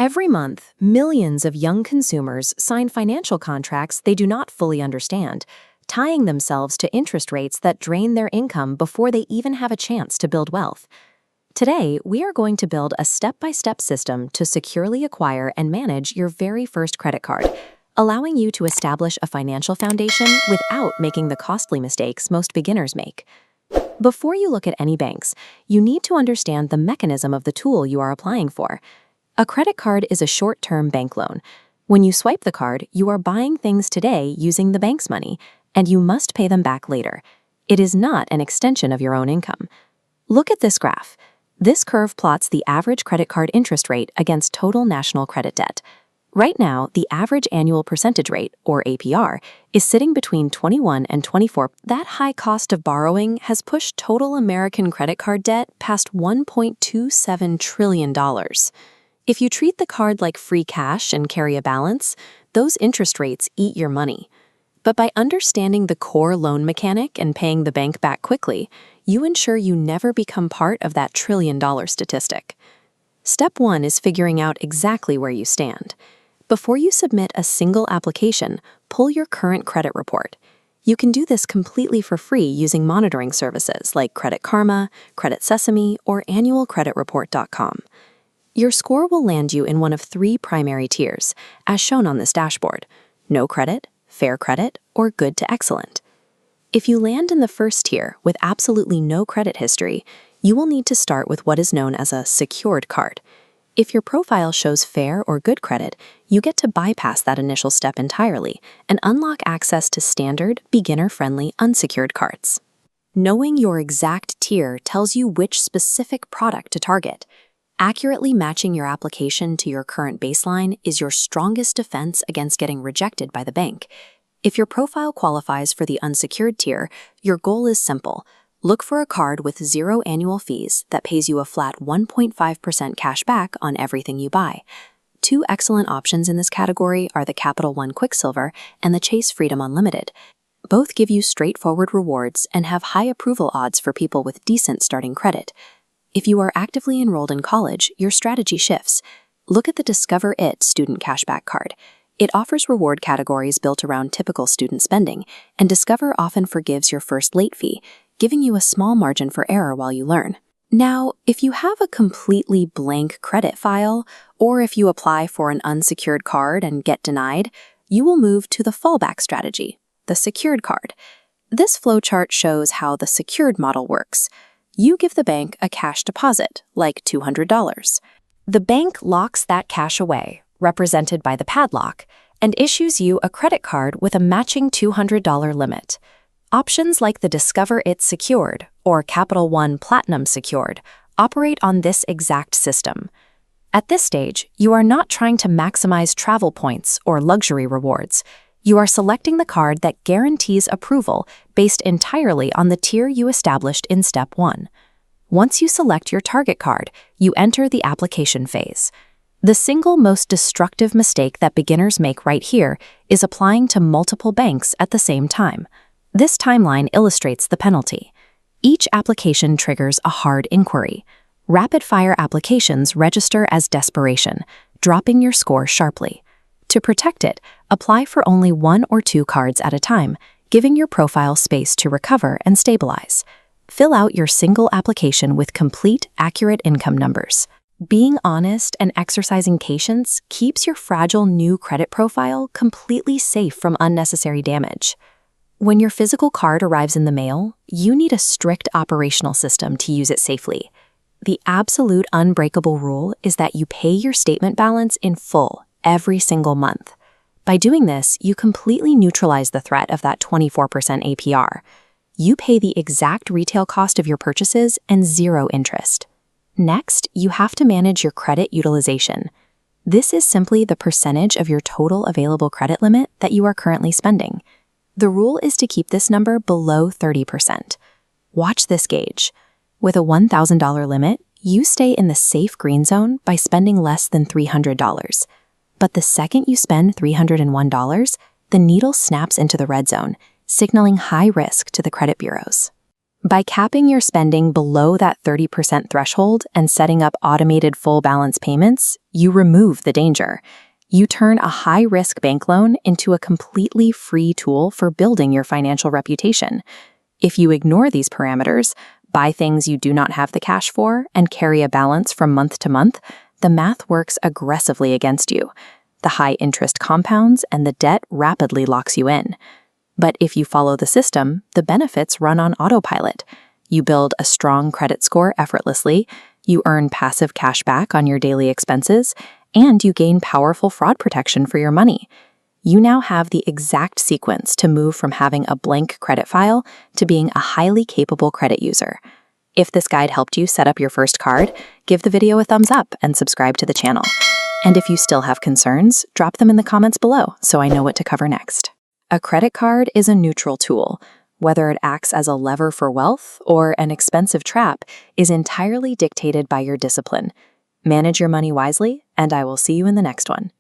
Every month, millions of young consumers sign financial contracts they do not fully understand, tying themselves to interest rates that drain their income before they even have a chance to build wealth. Today, we are going to build a step-by-step system to securely acquire and manage your very first credit card, allowing you to establish a financial foundation without making the costly mistakes most beginners make. Before you look at any banks, you need to understand the mechanism of the tool you are applying for. A credit card is a short-term bank loan. When you swipe the card, you are buying things today using the bank's money, and you must pay them back later. It is not an extension of your own income. Look at this graph. This curve plots the average credit card interest rate against total national credit debt. Right now, the average annual percentage rate, or APR, is sitting between 21 and 24. That high cost of borrowing has pushed total American credit card debt past $1.27 trillion. If you treat the card like free cash and carry a balance, those interest rates eat your money. But by understanding the core loan mechanic and paying the bank back quickly, you ensure you never become part of that trillion-dollar statistic. Step 1 is figuring out exactly where you stand. Before you submit a single application, pull your current credit report. You can do this completely for free using monitoring services like Credit Karma, Credit Sesame, or annualcreditreport.com. Your score will land you in one of 3 primary tiers, as shown on this dashboard: no credit, fair credit, or good to excellent. If you land in the first tier with absolutely no credit history, you will need to start with what is known as a secured card. If your profile shows fair or good credit, you get to bypass that initial step entirely and unlock access to standard, beginner-friendly unsecured cards. Knowing your exact tier tells you which specific product to target. Accurately matching your application to your current baseline is your strongest defense against getting rejected by the bank. If your profile qualifies for the unsecured tier, your goal is simple. Look for a card with 0 annual fees that pays you a flat 1.5% cash back on everything you buy. 2 excellent options in this category are the Capital One Quicksilver and the Chase Freedom Unlimited. Both give you straightforward rewards and have high approval odds for people with decent starting credit. If you are actively enrolled in college, your strategy shifts. Look at the Discover It student cashback card. It offers reward categories built around typical student spending, and Discover often forgives your first late fee, giving you a small margin for error while you learn. Now, if you have a completely blank credit file, or if you apply for an unsecured card and get denied, you will move to the fallback strategy, the secured card. This flowchart shows how the secured model works. You give the bank a cash deposit, like $200. The bank locks that cash away, represented by the padlock, and issues you a credit card with a matching $200 limit. Options like the Discover It Secured or Capital One Platinum Secured operate on this exact system. At this stage, you are not trying to maximize travel points or luxury rewards. You are selecting the card that guarantees approval based entirely on the tier you established in Step 1. Once you select your target card, you enter the application phase. The single most destructive mistake that beginners make right here is applying to multiple banks at the same time. This timeline illustrates the penalty. Each application triggers a hard inquiry. Rapid-fire applications register as desperation, dropping your score sharply. To protect it, apply for only 1 or 2 cards at a time, giving your profile space to recover and stabilize. Fill out your single application with complete, accurate income numbers. Being honest and exercising patience keeps your fragile new credit profile completely safe from unnecessary damage. When your physical card arrives in the mail, you need a strict operational system to use it safely. The absolute unbreakable rule is that you pay your statement balance in full every single month. By doing this, you completely neutralize the threat of that 24% APR. You pay the exact retail cost of your purchases and 0 interest. Next, you have to manage your credit utilization. This is simply the percentage of your total available credit limit that you are currently spending. The rule is to keep this number below 30%. Watch this gauge. With a $1,000 limit, you stay in the safe green zone by spending less than $300. But the second you spend $301, the needle snaps into the red zone, signaling high risk to the credit bureaus. By capping your spending below that 30% threshold and setting up automated full balance payments, you remove the danger. You turn a high-risk bank loan into a completely free tool for building your financial reputation. If you ignore these parameters, buy things you do not have the cash for, and carry a balance from month to month, the math works aggressively against you. The high interest compounds and the debt rapidly locks you in. But if you follow the system, the benefits run on autopilot. You build a strong credit score effortlessly, you earn passive cash back on your daily expenses, and you gain powerful fraud protection for your money. You now have the exact sequence to move from having a blank credit file to being a highly capable credit user. If this guide helped you set up your first card, give the video a thumbs up and subscribe to the channel. And if you still have concerns, drop them in the comments below so I know what to cover next. A credit card is a neutral tool. Whether it acts as a lever for wealth or an expensive trap is entirely dictated by your discipline. Manage your money wisely, and I will see you in the next one.